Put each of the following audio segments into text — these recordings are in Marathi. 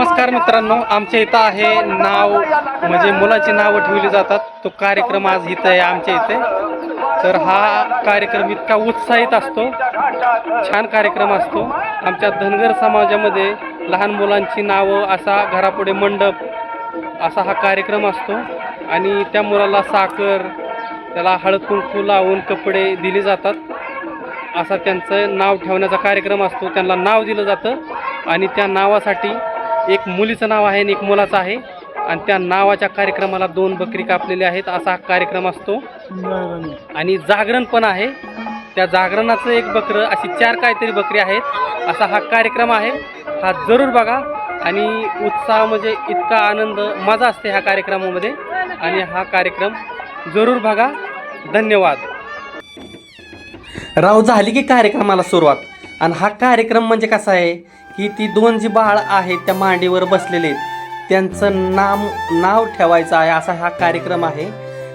नमस्कार मित्रांनो, आमच्या इथं आहे नाव म्हणजे मुलाची नावं ठेवली जातात. तो कार्यक्रम आज इथं आहे आमच्या इथे. तर हा कार्यक्रम इतका उत्साहित असतो, छान कार्यक्रम असतो. आमच्या धनगर समाजामध्ये लहान मुलांची नावं असा घरापुढे मंडप असा हा कार्यक्रम असतो आणि त्या मुलाला साखर, त्याला हळद कुंकू लावून कपडे दिले जातात. असा त्यांचं नाव ठेवण्याचा कार्यक्रम असतो. त्यांना नाव दिलं जातं आणि त्या नावासाठी एक मुलीचं नाव आहे आणि एक मुलाचं आहे आणि त्या नावाच्या कार्यक्रमाला 2 बकरी कापलेली आहेत. असा हा कार्यक्रम असतो आणि जागरण पण आहे. त्या जागरणाचं एक बकरं, अशी 4 काहीतरी बकरी आहेत. असा हा कार्यक्रम आहे. हा जरूर बघा आणि उत्साह म्हणजे इतका आनंद मजा असते ह्या कार्यक्रमामध्ये आणि हा कार्यक्रम जरूर बघा. धन्यवाद. राव झाली की कार्यक्रमाला सुरुवात. आणि हा कार्यक्रम म्हणजे कसा आहे की ती 2 जी बाळ आहेत त्या मांडीवर बसलेले आहेत त्यांचं नाव ठेवायचं आहे असा हा कार्यक्रम आहे.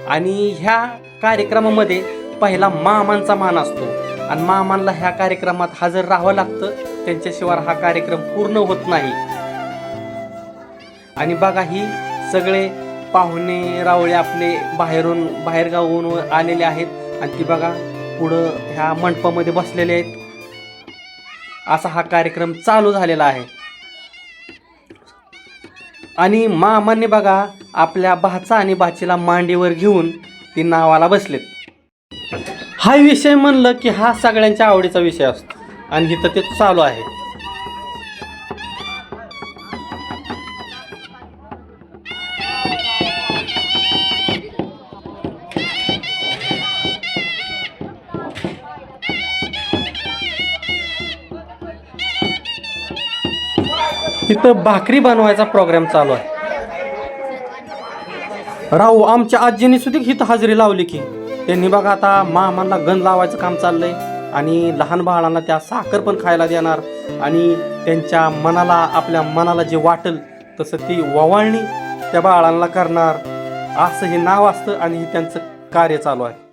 आणि ह्या कार्यक्रमामध्ये पहिला मामांचा मान असतो आणि मामांना ह्या कार्यक्रमात हजर राहावं लागतं. त्यांच्याशिवाय हा कार्यक्रम पूर्ण होत नाही. आणि बघा ही सगळे पाहुणे रावळे आपले बाहेरगावून आलेले आहेत आणि ती बघा पुढं ह्या मंडपामध्ये बसलेले आहेत. असा हा कार्यक्रम चालू झालेला आहे आणि मामांनी बघा आपल्या भाचा आणि बाचीला मांडीवर घेऊन ती नावाला बसलेत. हा विषय म्हणलं की हा सगळ्यांच्या आवडीचा विषय असतो आणि इथं ते चालू आहे. इथं भाकरी बनवायचा प्रोग्राम चालू आहे. राहू आमच्या आजीने सुद्धा इथं हजेरी लावली की त्यांनी बघा आता मामांना गण लावायचं काम चाललंय आणि लहान बाळांना त्या साखर पण खायला देणार आणि त्यांच्या मनाला आपल्या मनाला जे वाटेल तसं ती ववाळणी त्या बाळांना करणार असं हे नाव असतं आणि हे त्यांचं कार्य चालू आहे.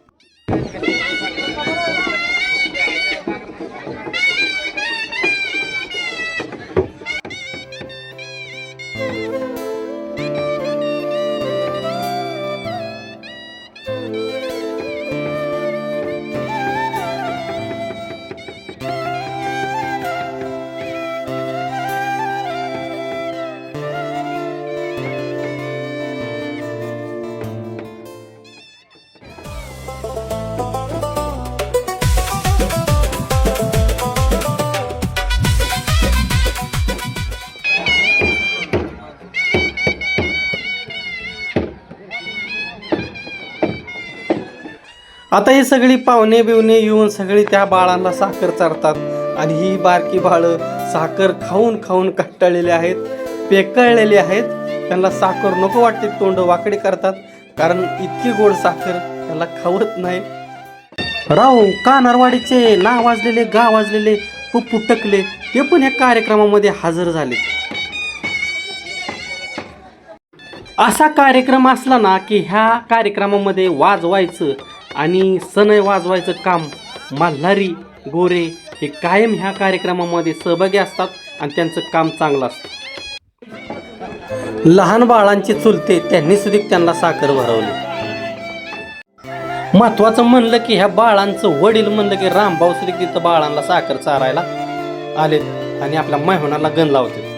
आता ही सगळी पाहुणे बिवणे येऊन सगळी त्या बाळांना साखर चारतात आणि ही बारकी बाळं साखर खाऊन खाऊन कंटाळलेली आहेत, पेकळलेली आहेत. त्यांना साखर नको वाटते, तोंड वाकडे करतात कारण इतकी गोड साखर त्यांना खावत नाही. राव कानारवाडीचे नाव वाजलेले गाव वाजलेले पुप्पू टकले ते पण या कार्यक्रमामध्ये हजर झाले. असा कार्यक्रम असला ना की ह्या कार्यक्रमामध्ये वाजवायचं आणि सनई वाजवायचं काम मल्हारी गोरे हे कायम ह्या कार्यक्रमामध्ये सहभागी असतात आणि त्यांचं काम चांगलं असतं. लहान बाळांचे चुलते त्यांनी सुद्धा त्यांना साखर भरवली. महत्वाचं म्हणलं की ह्या बाळांचं वडील म्हणलं की रामभाऊ सुद्धा तिथं बाळांना साखर चारायला आलेत आणि आपल्या मेहमानाला गण लावतात.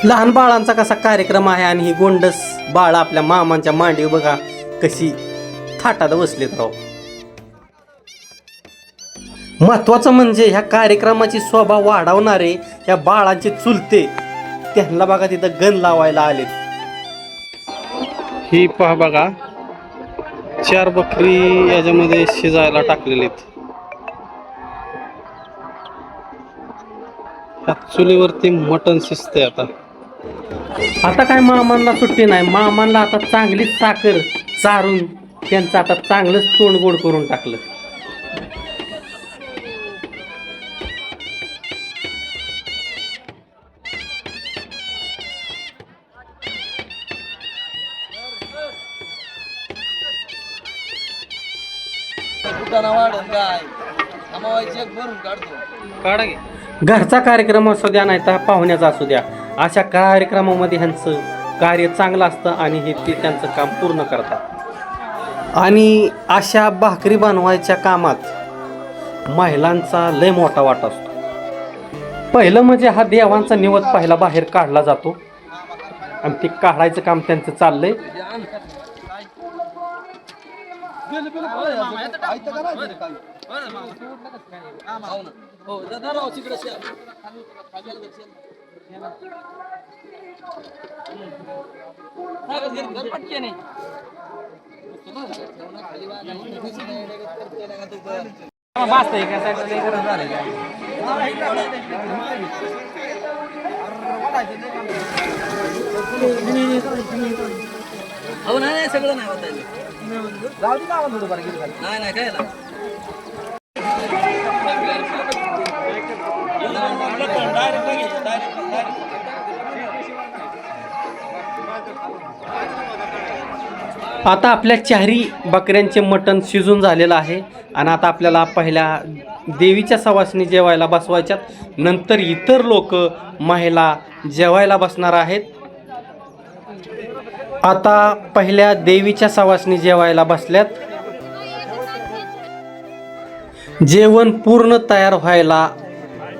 लहान बाळांचा कसा कार्यक्रम आहे आणि ही गोंडस बाळ आपल्या मामांच्या मांडी बघा कशी थाटात बसलेत राव. महत्वाचं म्हणजे ह्या कार्यक्रमाची शोभा वाढवणारे ह्या बाळांचे चुलते त्यांना बघा तिथं गण लावायला आलेत. ही पहा बघा 4 बकरी याच्यामध्ये शिजायला टाकलेले आहेत. चुलीवरती मटण शिजते आता. आता काय मामांना सुट्टी नाही. मामांना आता चांगलीच साखर चारून त्यांचं आता चांगलंच तोंड गोड करून टाकलं. काढा घे. घरचा कार्यक्रम असू द्या नाही तर पाहुण्याचा असू द्या, अशा कार्यक्रमामध्ये ह्यांचं कार्य चांगलं असतं आणि हे ते त्यांचं काम पूर्ण करतात. आणि अशा भाकरी बनवायच्या कामात महिलांचा लय मोठा वाटा असतो. पहिलं म्हणजे हा देवांचा निवद पहिला बाहेर काढला जातो आणि ते काढायचं काम त्यांचं चाललंय. नाही सगळं नाही होत नाही काय आता आपल्या चारी बकऱ्यांचे मटण शिजून झालेलं आहे आणि आता आपल्याला पहिल्या देवीच्या सवासणी जेवायला बसवायच्यात. नंतर इतर लोक महिला जेवायला बसणार आहेत. आता पहिल्या देवीच्या सवासणी जेवायला बसल्यात. जेवण पूर्ण तयार व्हायला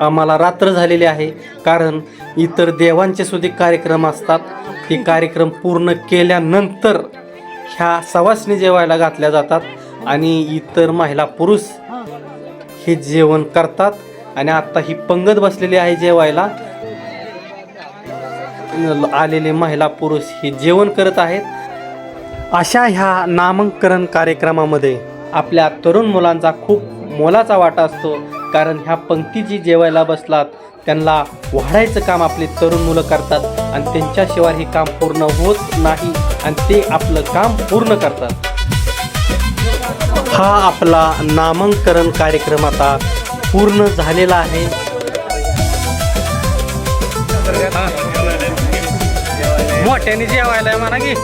आम्हाला रात्र झालेली आहे, कारण इतर देवांचे सुद्धा कार्यक्रम असतात. ते कार्यक्रम पूर्ण केल्यानंतर ह्या सवासणी जेवायला घातल्या जातात आणि इतर महिला पुरुष हे जेवण करतात. आणि आता ही पंगत बसलेली आहे जेवायला. आलेले महिला पुरुष हे जेवण करत आहेत. अशा ह्या नामकरण कार्यक्रमामध्ये आपल्या तरुण मुलांचा खूप मोलाचा वाटा असतो, कारण ह्या पंक्ती जी जेवायला बसलात त्यांना वाढायचं काम आपले तरुण मुलं करतात आणि त्यांच्याशिवाय हे काम पूर्ण होत नाही आणि ते आपलं काम पूर्ण करतात. हा आपला नामकरण कार्यक्रम आता पूर्ण झालेला आहे. मोठ्याने जेवायला म्हणा की